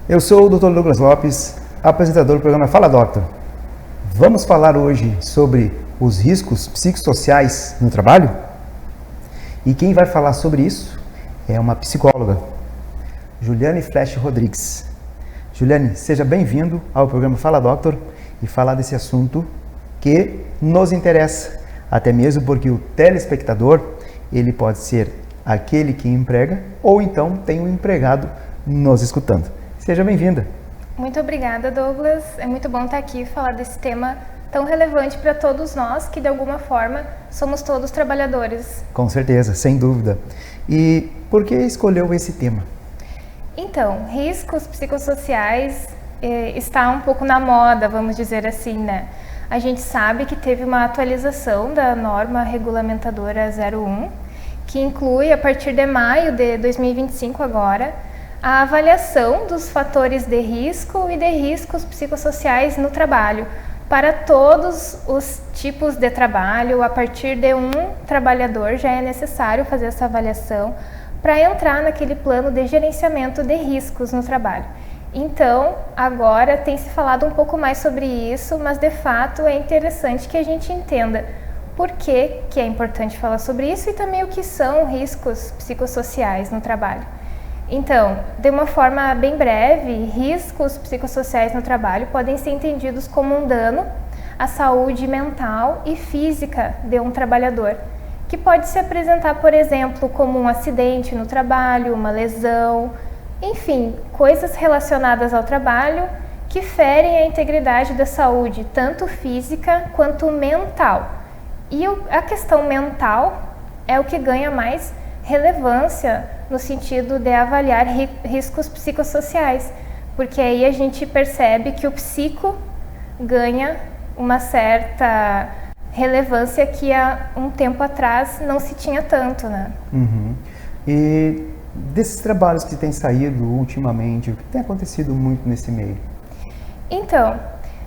Eu sou o Dr. Douglas Lopes, apresentador do programa Fala Doctor. Vamos falar hoje sobre os riscos psicossociais no trabalho? E quem vai falar sobre isso é uma psicóloga, Juliane Flesch Rodrigues. Juliane, seja bem-vindo ao programa Fala Doctor e falar desse assunto que nos interessa, até mesmo porque o telespectador, ele pode ser aquele que emprega ou então tem um empregado nos escutando. Seja bem-vinda. Muito obrigada, Douglas. É muito bom estar aqui e falar desse tema tão relevante para todos nós, que de alguma forma somos todos trabalhadores. Com certeza, sem dúvida. E por que escolheu esse tema? Então, riscos psicossociais está um pouco na moda, vamos dizer assim, né? A gente sabe que teve uma atualização da norma regulamentadora 01, que inclui, a partir de maio de 2025 agora, a avaliação dos fatores de risco e de riscos psicossociais no trabalho, para todos os tipos de trabalho. A partir de um trabalhador já é necessário fazer essa avaliação para entrar naquele plano de gerenciamento de riscos no trabalho. Então, agora tem se falado um pouco mais sobre isso, mas de fato é interessante que a gente entenda por que é importante falar sobre isso e também o que são riscos psicossociais no trabalho. Então, de uma forma bem breve, riscos psicossociais no trabalho podem ser entendidos como um dano à saúde mental e física de um trabalhador, que pode se apresentar, por exemplo, como um acidente no trabalho, uma lesão, enfim, coisas relacionadas ao trabalho que ferem a integridade da saúde, tanto física quanto mental. E a questão mental é o que ganha mais relevância no sentido de avaliar riscos psicossociais, porque aí a gente percebe que o psico ganha uma certa relevância que há um tempo atrás não se tinha tanto, né? Uhum. E desses trabalhos que têm saído ultimamente, o que tem acontecido muito nesse meio? Então,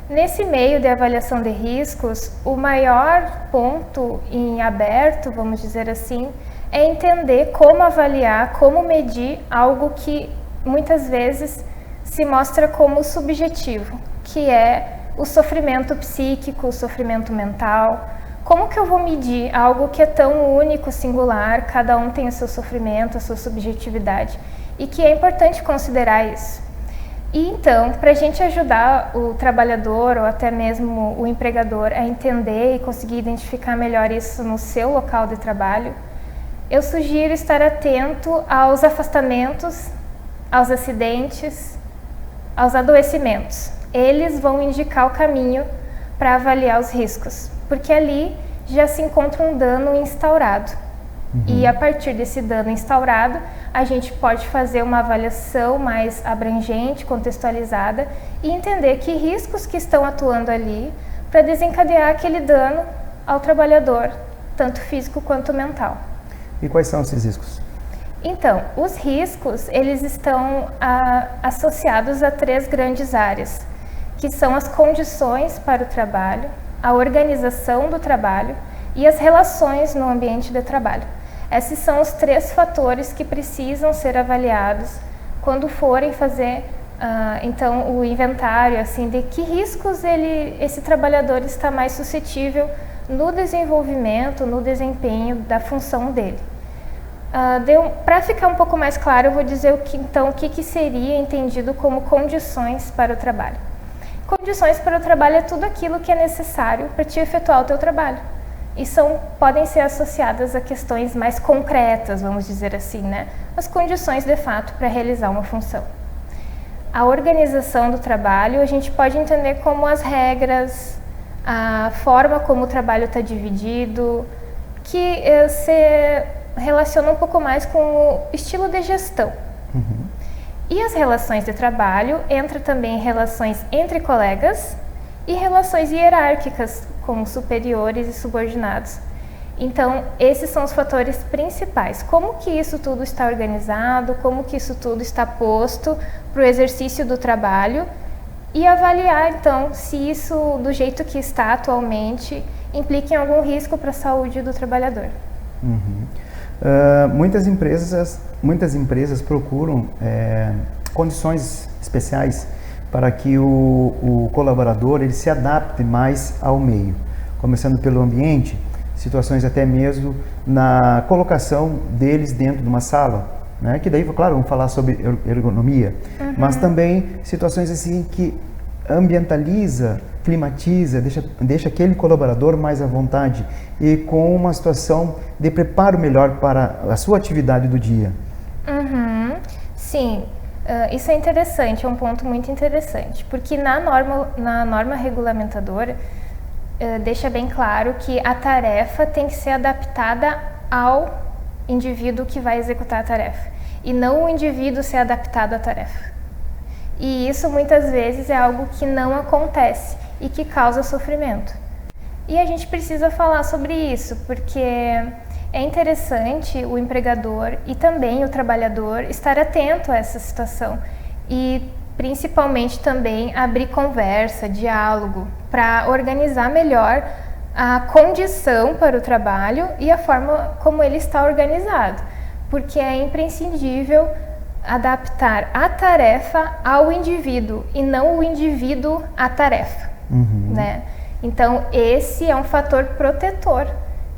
nesse meio de avaliação de riscos, o maior ponto em aberto, vamos dizer assim, é entender como avaliar, como medir algo que muitas vezes se mostra como subjetivo, que é o sofrimento psíquico, o sofrimento mental. Como que eu vou medir algo que é tão único, singular, cada um tem o seu sofrimento, a sua subjetividade, e que é importante considerar isso. E então, para a gente ajudar o trabalhador ou até mesmo o empregador a entender e conseguir identificar melhor isso no seu local de trabalho, eu sugiro estar atento aos afastamentos, aos acidentes, aos adoecimentos. Eles vão indicar o caminho para avaliar os riscos, porque ali já se encontra um dano instaurado. E a partir desse dano instaurado, a gente pode fazer uma avaliação mais abrangente, contextualizada e entender que riscos que estão atuando ali para desencadear aquele dano ao trabalhador, tanto físico quanto mental. E quais são esses riscos? Então, os riscos, eles estão associados a 3 grandes áreas, que são as condições para o trabalho, a organização do trabalho e as relações no ambiente de trabalho. Esses são os 3 fatores que precisam ser avaliados quando forem fazer, então, o inventário assim, de que riscos esse trabalhador está mais suscetível no desenvolvimento, no desempenho da função dele. Para ficar um pouco mais claro, eu vou dizer o que seria entendido como condições para o trabalho. Condições para o trabalho é tudo aquilo que é necessário para te efetuar o teu trabalho. E podem ser associadas a questões mais concretas, vamos dizer assim, né? As condições de fato para realizar uma função. A organização do trabalho a gente pode entender como as regras, a forma como o trabalho está dividido, que se relaciona um pouco mais com o estilo de gestão. E as relações de trabalho entra também relações entre colegas e relações hierárquicas, como superiores e subordinados. Então, esses são os fatores principais. Como que isso tudo está organizado, como que isso tudo está posto para o exercício do trabalho e avaliar, então, se isso, do jeito que está atualmente, implica em algum risco para a saúde do trabalhador. Muitas empresas procuram condições especiais para que o colaborador ele se adapte mais ao meio. Começando pelo ambiente, situações até mesmo na colocação deles dentro de uma sala, né? Que daí, claro, vamos falar sobre ergonomia, mas também situações assim que ambientaliza, climatiza, deixa aquele colaborador mais à vontade e com uma situação de preparo melhor para a sua atividade do dia. Sim, isso é interessante, é um ponto muito interessante, porque na norma regulamentadora deixa bem claro que a tarefa tem que ser adaptada ao indivíduo que vai executar a tarefa e não o indivíduo ser adaptado à tarefa. E isso muitas vezes é algo que não acontece e que causa sofrimento. E a gente precisa falar sobre isso, porque é interessante o empregador e também o trabalhador estar atento a essa situação e principalmente também abrir conversa, diálogo, para organizar melhor a condição para o trabalho e a forma como ele está organizado, porque é imprescindível adaptar a tarefa ao indivíduo e não o indivíduo à tarefa, né? Então esse é um fator protetor.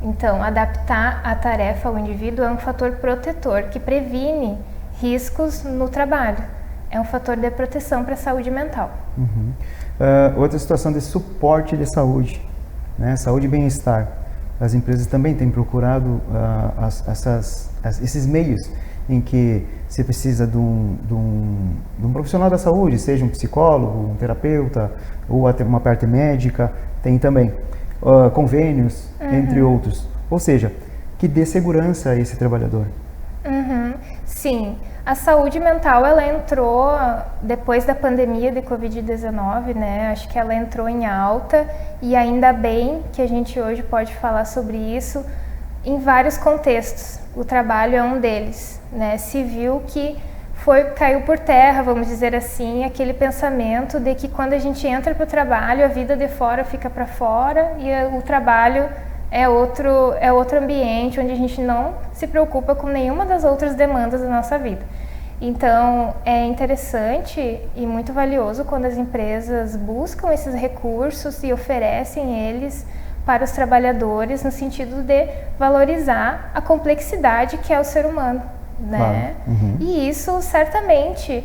Então adaptar a tarefa ao indivíduo é um fator protetor que previne riscos no trabalho. É um fator de proteção para a saúde mental. Outra situação de suporte de saúde, né? Saúde e bem-estar. As empresas também têm procurado esses meios em que se precisa de um profissional da saúde, seja um psicólogo, um terapeuta ou até uma parte médica, tem também convênios, entre outros. Ou seja, que dê segurança a esse trabalhador. Sim, a saúde mental ela entrou depois da pandemia de Covid-19, né? Acho que ela entrou em alta e ainda bem que a gente hoje pode falar sobre isso em vários contextos. O trabalho é um deles, né? Se viu que caiu por terra, vamos dizer assim, aquele pensamento de que quando a gente entra para o trabalho, a vida de fora fica para fora e o trabalho é outro ambiente onde a gente não se preocupa com nenhuma das outras demandas da nossa vida. Então, é interessante e muito valioso quando as empresas buscam esses recursos e oferecem eles para os trabalhadores no sentido de valorizar a complexidade que é o ser humano, né? E isso certamente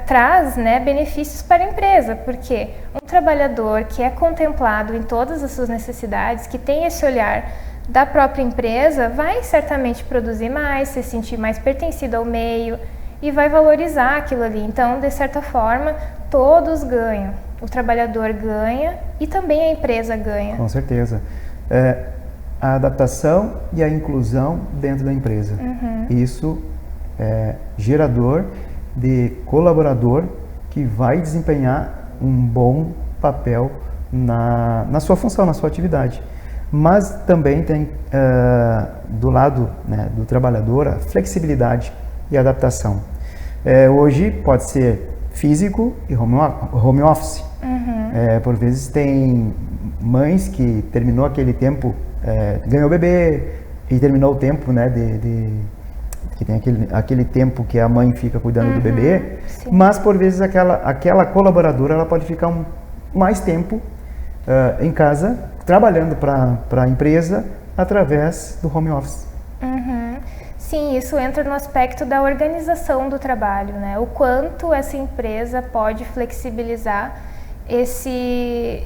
traz, né, benefícios para a empresa, porque um trabalhador que é contemplado em todas as suas necessidades, que tem esse olhar da própria empresa, vai certamente produzir mais, se sentir mais pertencido ao meio e vai valorizar aquilo ali. Então, de certa forma, todos ganham. O trabalhador ganha e também a empresa ganha. Com certeza. A adaptação e a inclusão dentro da empresa. Isso é gerador de colaborador que vai desempenhar um bom papel na sua função, na sua atividade. Mas também tem do lado, né, do trabalhador a flexibilidade e adaptação. Hoje pode ser físico e home office. Por vezes tem mães que terminou aquele tempo, ganhou bebê e terminou o tempo, né, que tem aquele tempo que a mãe fica cuidando do bebê, sim. Mas por vezes aquela colaboradora ela pode ficar mais tempo em casa trabalhando para a empresa através do home office. Sim, isso entra no aspecto da organização do trabalho, né? O quanto essa empresa pode flexibilizar esse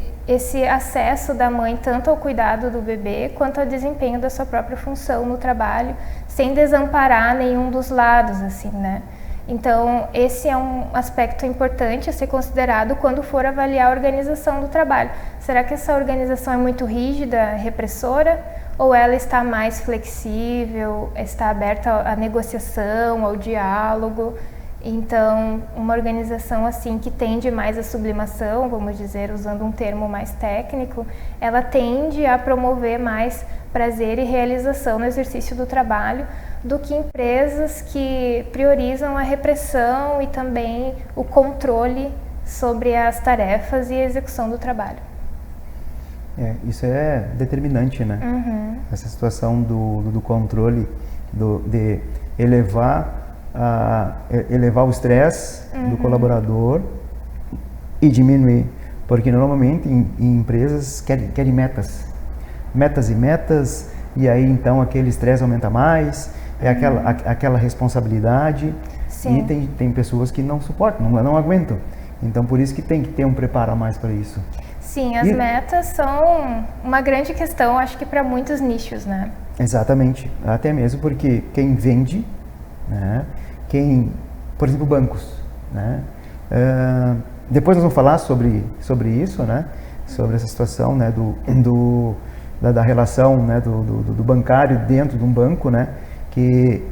acesso da mãe tanto ao cuidado do bebê quanto ao desempenho da sua própria função no trabalho, sem desamparar nenhum dos lados, assim, né? Então, esse é um aspecto importante a ser considerado quando for avaliar a organização do trabalho. Será que essa organização é muito rígida, repressora, ou ela está mais flexível, está aberta à negociação, ao diálogo? Então, uma organização assim que tende mais à sublimação, vamos dizer, usando um termo mais técnico, ela tende a promover mais prazer e realização no exercício do trabalho do que empresas que priorizam a repressão e também o controle sobre as tarefas e a execução do trabalho. Isso é determinante, né? Essa situação do controle, de elevar elevar o estresse do colaborador e diminuir, porque normalmente em empresas querem metas e metas, e aí então aquele estresse aumenta mais, é aquela responsabilidade. Sim. E tem pessoas que não suportam, não aguentam, então por isso que tem que ter um preparo a mais para isso. Sim, as metas são uma grande questão, acho que para muitos nichos, né? Exatamente, até mesmo porque quem vende, né, por exemplo, bancos, né, depois nós vamos falar sobre isso, né, sobre essa situação, né, da relação, né, do bancário dentro de um banco, né, que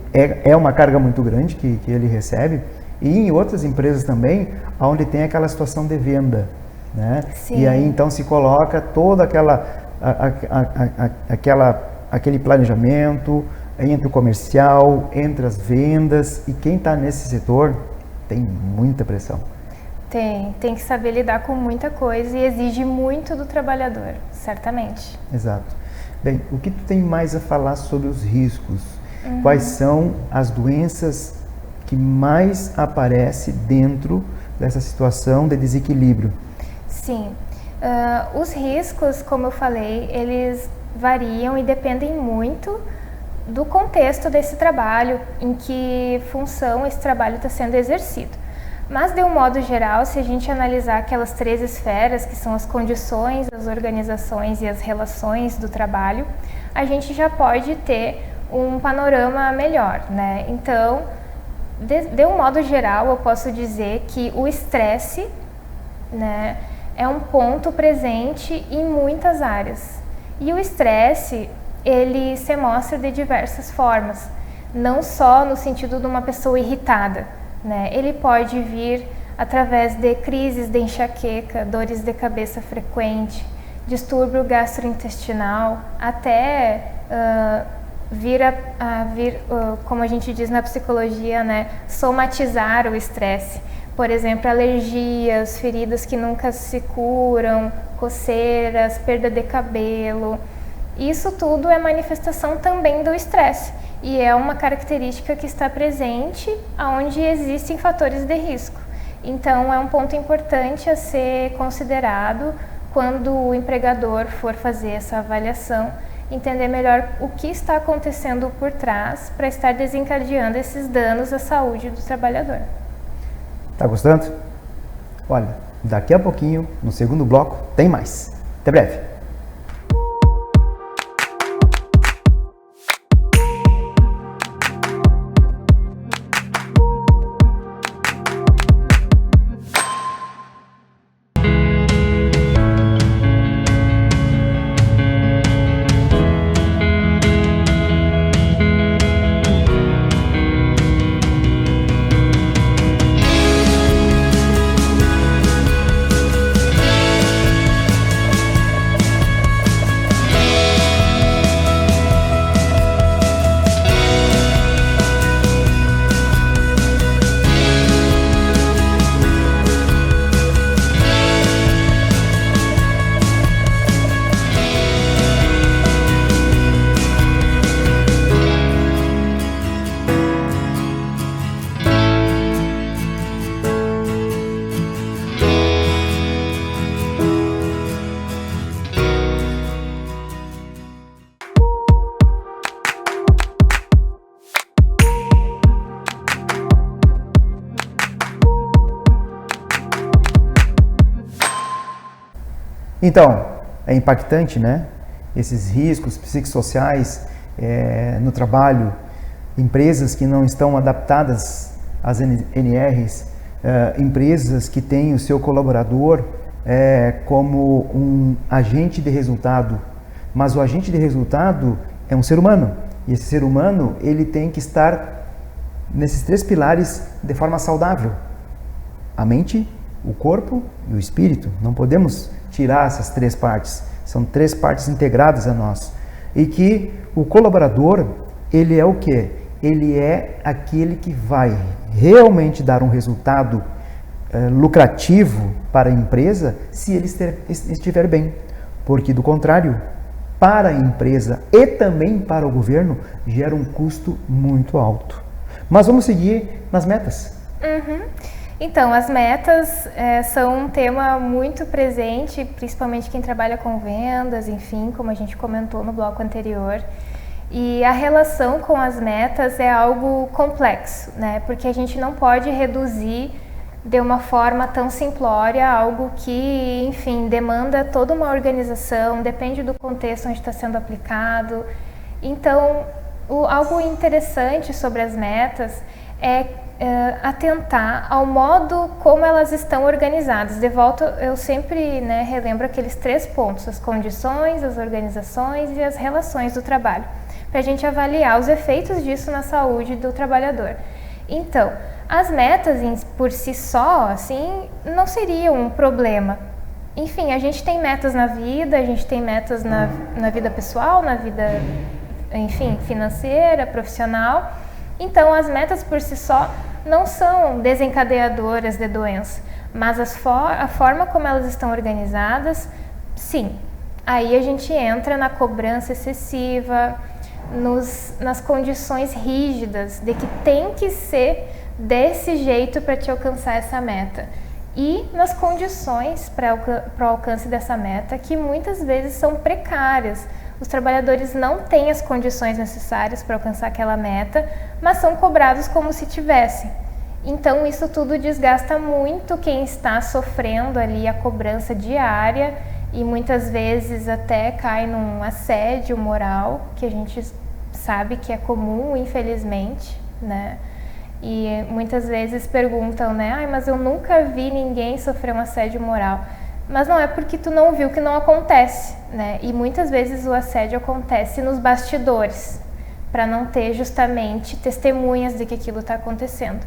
é uma carga muito grande que ele recebe, e em outras empresas também, onde tem aquela situação de venda, né? Sim. E aí então se coloca toda aquele planejamento entre o comercial, entre as vendas, e quem está nesse setor tem muita pressão. Tem que saber lidar com muita coisa e exige muito do trabalhador, certamente. Exato. Bem, o que tu tem mais a falar sobre os riscos? Quais são as doenças que mais aparecem dentro dessa situação de desequilíbrio? Sim, os riscos, como eu falei, eles variam e dependem muito do contexto desse trabalho, em que função esse trabalho está sendo exercido. Mas, de um modo geral, se a gente analisar aquelas 3 esferas, que são as condições, as organizações e as relações do trabalho, a gente já pode ter um panorama melhor, né? Então, de um modo geral, eu posso dizer que o estresse, né, é um ponto presente em muitas áreas. E o estresse, ele se mostra de diversas formas, não só no sentido de uma pessoa irritada, né? Ele pode vir através de crises de enxaqueca, dores de cabeça frequente, distúrbio gastrointestinal, até vir, como a gente diz na psicologia, né, somatizar o estresse. Por exemplo, alergias, feridas que nunca se curam, coceiras, perda de cabelo. Isso tudo é manifestação também do estresse e é uma característica que está presente onde existem fatores de risco. Então, é um ponto importante a ser considerado quando o empregador for fazer essa avaliação, entender melhor o que está acontecendo por trás para estar desencadeando esses danos à saúde do trabalhador. Tá gostando? Olha, daqui a pouquinho, no segundo bloco, tem mais. Até breve. Então, é impactante, né? Esses riscos psicossociais no trabalho, empresas que não estão adaptadas às NRs, empresas que têm o seu colaborador como um agente de resultado, mas o agente de resultado é um ser humano, e esse ser humano ele tem que estar nesses 3 pilares de forma saudável: a mente, o corpo e o espírito. Não podemos tirar essas 3 partes, são 3 partes integradas a nós. E que o colaborador, ele é o quê? Ele é aquele que vai realmente dar um resultado lucrativo para a empresa se ele estiver bem. Porque, do contrário, para a empresa e também para o governo, gera um custo muito alto. Mas vamos seguir nas metas. Então, as metas são um tema muito presente, principalmente quem trabalha com vendas, enfim, como a gente comentou no bloco anterior. E a relação com as metas é algo complexo, né? Porque a gente não pode reduzir de uma forma tão simplória algo que, enfim, demanda toda uma organização, depende do contexto onde está sendo aplicado. Então, algo interessante sobre as metas é atentar ao modo como elas estão organizadas. De volta, eu sempre relembro aqueles 3 pontos: as condições, as organizações e as relações do trabalho, para a gente avaliar os efeitos disso na saúde do trabalhador. Então, as metas por si só, assim, não seriam um problema. Enfim, a gente tem metas na vida, a gente tem metas na vida pessoal, na vida, enfim, financeira, profissional. Então, as metas por si só não são desencadeadoras de doença, mas a forma como elas estão organizadas, sim. Aí a gente entra na cobrança excessiva, nas condições rígidas de que tem que ser desse jeito para te alcançar essa meta, e nas condições para o alcance dessa meta, que muitas vezes são precárias. Os trabalhadores não têm as condições necessárias para alcançar aquela meta, mas são cobrados como se tivessem. Então isso tudo desgasta muito quem está sofrendo ali a cobrança diária, e muitas vezes até cai num assédio moral, que a gente sabe que é comum, infelizmente, né? E muitas vezes perguntam, né? Ai, mas eu nunca vi ninguém sofrer um assédio moral. Mas não é porque tu não viu que não acontece, né? E muitas vezes o assédio acontece nos bastidores, para não ter justamente testemunhas de que aquilo está acontecendo.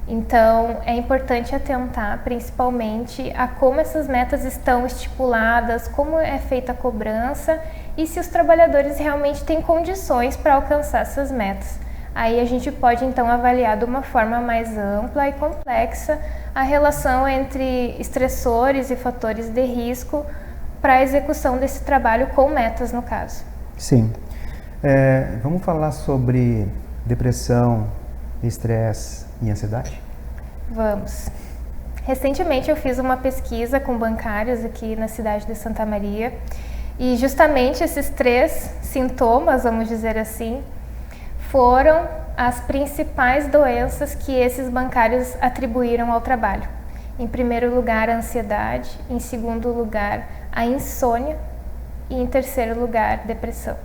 Então, é importante atentar principalmente a como essas metas estão estipuladas, como é feita a cobrança e se os trabalhadores realmente têm condições para alcançar essas metas. Aí a gente pode então avaliar de uma forma mais ampla e complexa a relação entre estressores e fatores de risco para a execução desse trabalho com metas, no caso. Sim. Vamos falar sobre depressão, estresse e ansiedade? Vamos. Recentemente eu fiz uma pesquisa com bancários aqui na cidade de Santa Maria, e justamente esses 3 sintomas, vamos dizer assim, foram as principais doenças que esses bancários atribuíram ao trabalho. Em primeiro lugar, a ansiedade, em segundo lugar, a insônia e em terceiro lugar, depressão.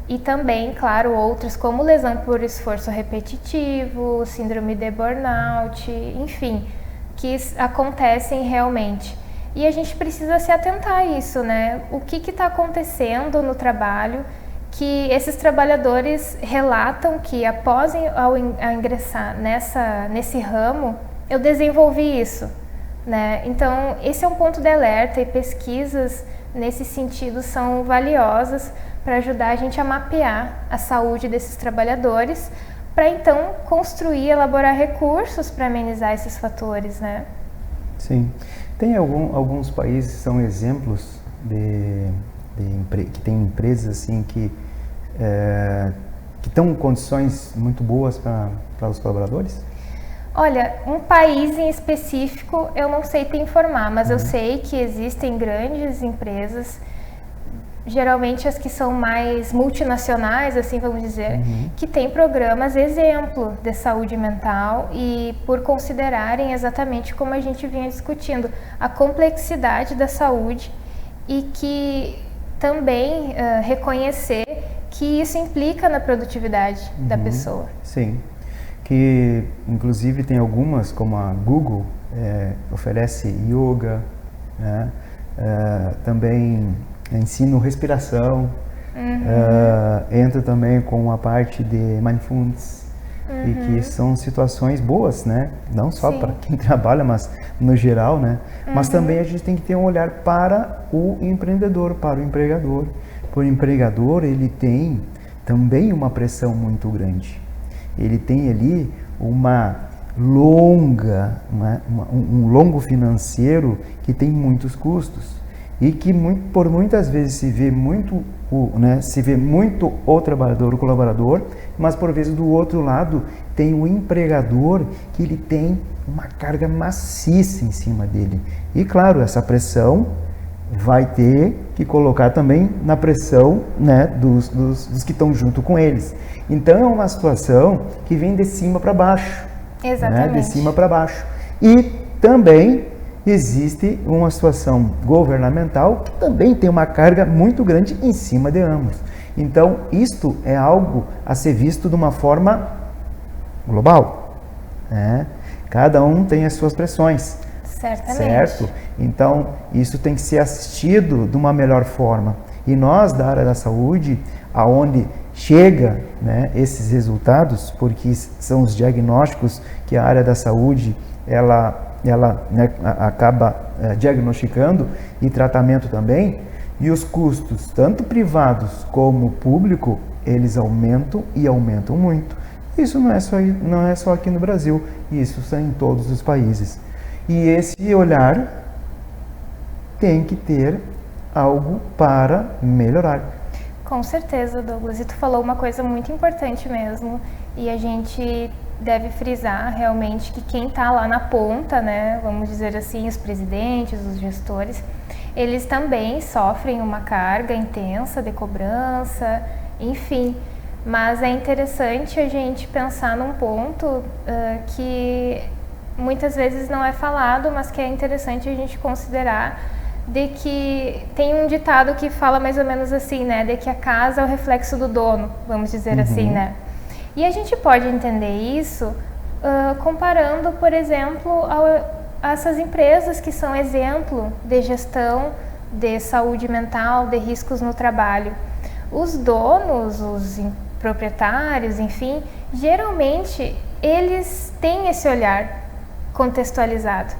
E também, claro, outros como lesão por esforço repetitivo, síndrome de burnout, enfim, que acontecem realmente. E a gente precisa se atentar a isso, né? O que está acontecendo no trabalho, que esses trabalhadores relatam que após ao ingressar nesse ramo, eu desenvolvi isso, né? Então, esse é um ponto de alerta, e pesquisas nesse sentido são valiosas para ajudar a gente a mapear a saúde desses trabalhadores, para então construir, elaborar recursos para amenizar esses fatores, né? Sim. Tem alguns países que são exemplos que tem empresas assim que estão em condições muito boas para os colaboradores? Olha, um país em específico eu não sei te informar, mas eu sei que existem grandes empresas, geralmente as que são mais multinacionais, assim vamos dizer, que têm programas exemplo de saúde mental, e por considerarem exatamente como a gente vinha discutindo, a complexidade da saúde, e que também reconhecer que isso implica na produtividade da pessoa. Sim, que inclusive tem algumas, como a Google, oferece yoga, né? Também ensino respiração, entra também com a parte de mindfulness, e que são situações boas, né? Não só para quem trabalha, mas no geral, né? Mas também a gente tem que ter um olhar para o empreendedor, para o empregador. O empregador, ele tem também uma pressão muito grande. Ele tem ali um longo financeiro que tem muitos custos. e que por muitas vezes se vê muito o trabalhador, o colaborador, mas por vezes do outro lado tem o empregador que ele tem uma carga maciça em cima dele. E claro, essa pressão vai ter que colocar também na pressão, né, dos que estão junto com eles. Então é uma situação que vem de cima para baixo. Exatamente. Né, de cima para baixo. E também existe uma situação governamental que também tem uma carga muito grande em cima de ambos. Então, isto é algo a ser visto de uma forma global. Né? Cada um tem as suas pressões. Certamente. Certo? Então, isso tem que ser assistido de uma melhor forma. E nós, da área da saúde, aonde chega, né, esses resultados, porque são os diagnósticos que a área da saúde ela né, acaba diagnosticando, e tratamento também, e os custos, tanto privados como público, eles aumentam e aumentam muito. Isso não é só aqui no Brasil, isso é em todos os países. E esse olhar tem que ter algo para melhorar. Com certeza, Douglas. E tu falou uma coisa muito importante mesmo, e a gente deve frisar realmente que quem está lá na ponta, né, vamos dizer assim, os presidentes, os gestores, eles também sofrem uma carga intensa de cobrança, enfim. Mas é interessante a gente pensar num ponto que muitas vezes não é falado, mas que é interessante a gente considerar, de que tem um ditado que fala mais ou menos assim, né, de que a casa é o reflexo do dono, vamos dizer assim, né. E a gente pode entender isso comparando, por exemplo, a essas empresas que são exemplo de gestão de saúde mental, de riscos no trabalho. Os donos, os proprietários, enfim, geralmente eles têm esse olhar contextualizado.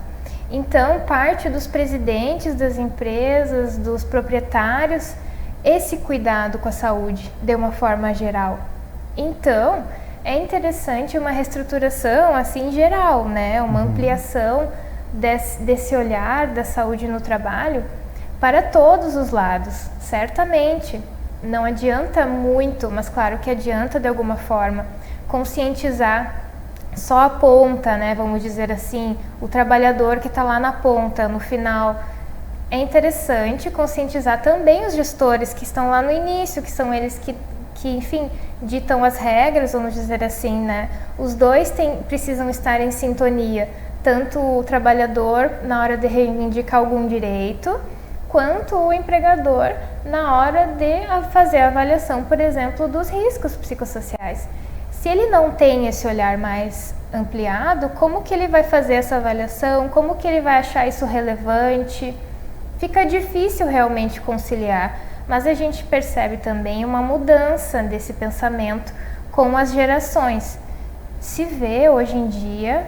Então, parte dos presidentes das empresas, dos proprietários, esse cuidado com a saúde de uma forma geral. Então, é interessante uma reestruturação assim geral, né? Uma ampliação desse olhar da saúde no trabalho para todos os lados, certamente. Não adianta muito, mas claro que adianta de alguma forma, conscientizar só a ponta, né? Vamos dizer assim, o trabalhador que está lá na ponta, no final. É interessante conscientizar também os gestores que estão lá no início, que são eles que enfim, ditam as regras, vamos dizer assim, né? Os dois precisam estar em sintonia, tanto o trabalhador na hora de reivindicar algum direito, quanto o empregador na hora de fazer a avaliação, por exemplo, dos riscos psicossociais. Se ele não tem esse olhar mais ampliado, como que ele vai fazer essa avaliação? Como que ele vai achar isso relevante? Fica difícil realmente conciliar. Mas a gente percebe também uma mudança desse pensamento com as gerações. Se vê hoje em dia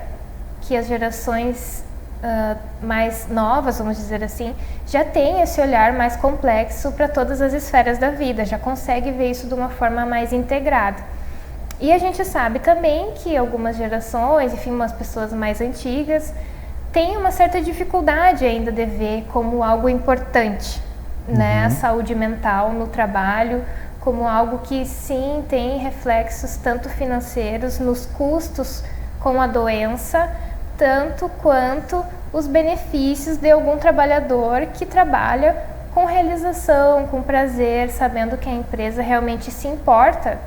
que as gerações mais novas, vamos dizer assim, já têm esse olhar mais complexo para todas as esferas da vida, já consegue ver isso de uma forma mais integrada. E a gente sabe também que algumas gerações, enfim, umas pessoas mais antigas, têm uma certa dificuldade ainda de ver como algo importante, né, a saúde mental no trabalho, como algo que sim tem reflexos tanto financeiros nos custos com a doença, tanto quanto os benefícios de algum trabalhador que trabalha com realização, com prazer, sabendo que a empresa realmente se importa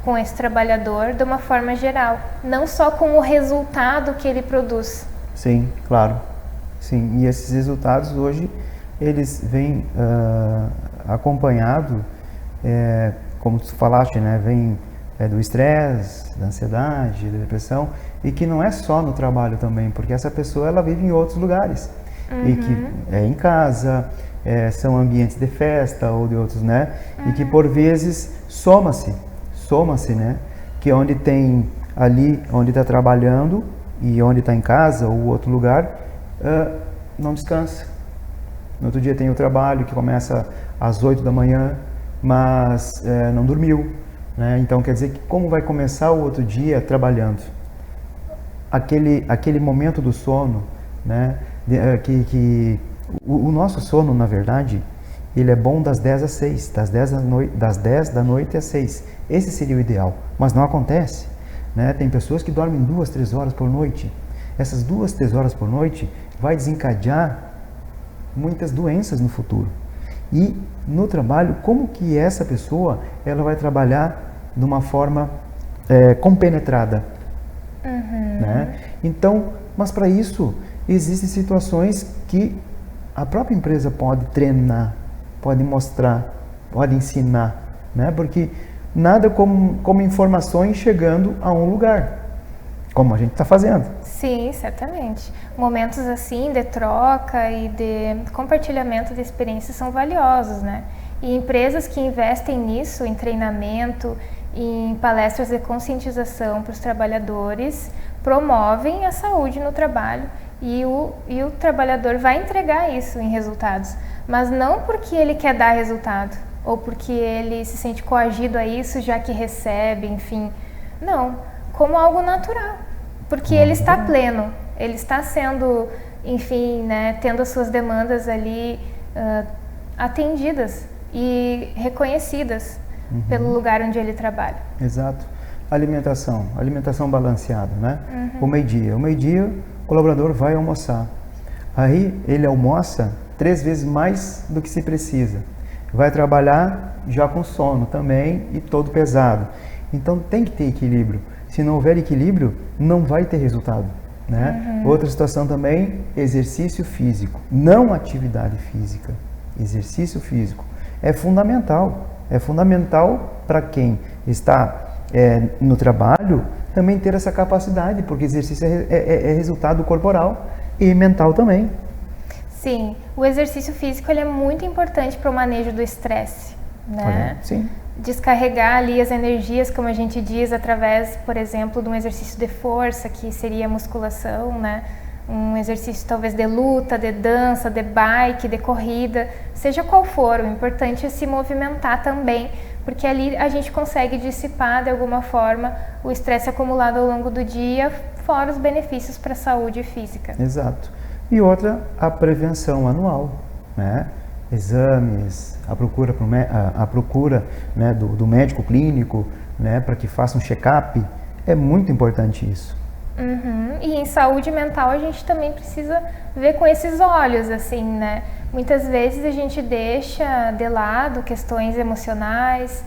com esse trabalhador de uma forma geral, não só com o resultado que ele produz. Sim, claro. Sim, e esses resultados hoje eles vêm acompanhado, como tu falaste, né, vem do estresse, da ansiedade, da depressão, e que não é só no trabalho também, porque essa pessoa ela vive em outros lugares, e que é em casa, são ambientes de festa ou de outros, né, e que por vezes soma-se, né, que onde tem ali, onde está trabalhando e onde está em casa ou outro lugar, não descansa. No outro dia tem o trabalho que começa às 8 da manhã, mas não dormiu, né? Então quer dizer que como vai começar o outro dia trabalhando? Aquele momento do sono, né? O nosso sono, na verdade, ele é bom das 10 às 6, das 10 da noite às 6. Esse seria o ideal, mas não acontece. Né? Tem pessoas que dormem 2, 3 horas por noite. Essas 2, 3 horas por noite vai desencadear muitas doenças no futuro. E no trabalho, como que essa pessoa ela vai trabalhar de uma forma compenetrada? Né? Então, mas para isso existem situações que a própria empresa pode treinar, pode mostrar, pode ensinar, né? Porque nada como informações chegando a um lugar, como a gente está fazendo. Sim, certamente. Momentos assim de troca e de compartilhamento de experiências são valiosos, né? E empresas que investem nisso, em treinamento, em palestras de conscientização para os trabalhadores, promovem a saúde no trabalho e o trabalhador vai entregar isso em resultados, mas não porque ele quer dar resultado ou porque ele se sente coagido a isso já que recebe, enfim, não, como algo natural, porque ele está pleno, ele está sendo, enfim, né, tendo as suas demandas ali atendidas e reconhecidas pelo lugar onde ele trabalha. Exato. Alimentação balanceada, né? O meio-dia, o colaborador vai almoçar. Aí ele almoça 3 vezes mais do que se precisa. Vai trabalhar já com sono também e todo pesado. Então tem que ter equilíbrio. Se não houver equilíbrio, não vai ter resultado, né? Outra situação também, exercício físico. Não atividade física, exercício físico. É fundamental para quem está no trabalho também ter essa capacidade, porque exercício é resultado corporal e mental também. Sim, o exercício físico ele é muito importante para o manejo do estresse, né? Sim. Descarregar ali as energias, como a gente diz, através, por exemplo, de um exercício de força, que seria a musculação, né? Um exercício talvez de luta, de dança, de bike, de corrida, seja qual for, o importante é se movimentar também, porque ali a gente consegue dissipar de alguma forma o estresse acumulado ao longo do dia, fora os benefícios para a saúde física. Exato. E outra, a prevenção anual, né? Exames, a procura né, do médico clínico, né, para que faça um check-up, é muito importante isso. E em saúde mental a gente também precisa ver com esses olhos, assim, né? Muitas vezes a gente deixa de lado questões emocionais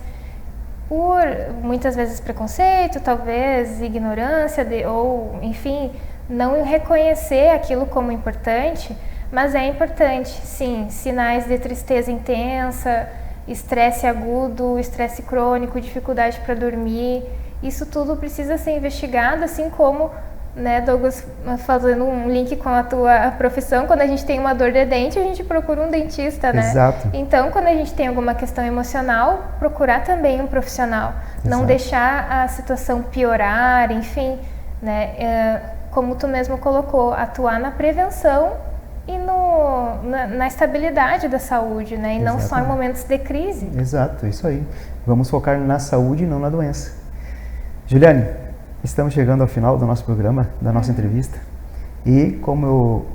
por muitas vezes preconceito, talvez ignorância ou, enfim, não reconhecer aquilo como importante, mas é importante, sim, sinais de tristeza intensa, estresse agudo, estresse crônico, dificuldade para dormir. Isso tudo precisa ser investigado, assim como, né, Douglas, fazendo um link com a tua profissão, quando a gente tem uma dor de dente, a gente procura um dentista, né? Exato. Então, quando a gente tem alguma questão emocional, procurar também um profissional. Exato. Não deixar a situação piorar, enfim, né? Como tu mesmo colocou, atuar na prevenção e na estabilidade da saúde, né? E não só em momentos de crise. Exato, isso aí. Vamos focar na saúde e não na doença. Juliane, estamos chegando ao final do nosso programa, da nossa entrevista. E como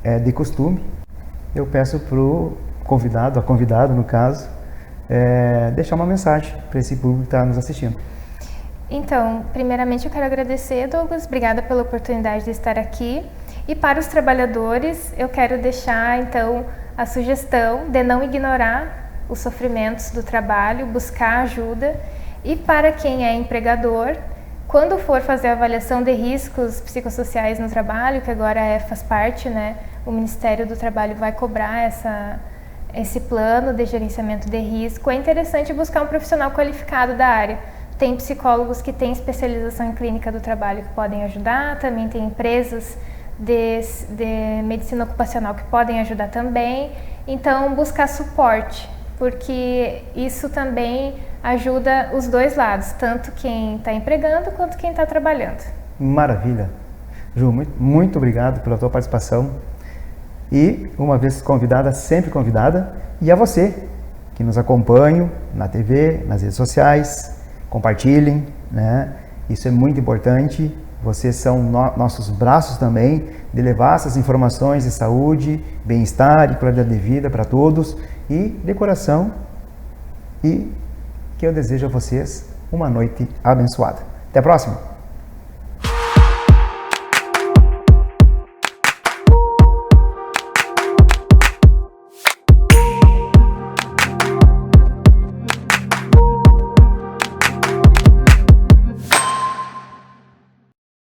é de costume, eu peço para o convidado, a convidada no caso, deixar uma mensagem para esse público que está nos assistindo. Então, primeiramente eu quero agradecer, Douglas, obrigada pela oportunidade de estar aqui. E para os trabalhadores, eu quero deixar então a sugestão de não ignorar os sofrimentos do trabalho, buscar ajuda. E para quem é empregador, quando for fazer a avaliação de riscos psicossociais no trabalho, que agora faz parte, né, o Ministério do Trabalho vai cobrar esse plano de gerenciamento de risco, é interessante buscar um profissional qualificado da área. Tem psicólogos que têm especialização em clínica do trabalho que podem ajudar, também tem empresas de medicina ocupacional que podem ajudar também. Então, buscar suporte, porque isso também ajuda os dois lados, tanto quem está empregando quanto quem está trabalhando. Maravilha. Ju, muito obrigado pela tua participação. E, uma vez convidada, sempre convidada. E a você, que nos acompanha na TV, nas redes sociais, compartilhem, né? Isso é muito importante Vocês são nossos braços também de levar essas informações de saúde, bem-estar e qualidade de vida para todos e de coração. E que eu desejo a vocês uma noite abençoada. Até a próxima!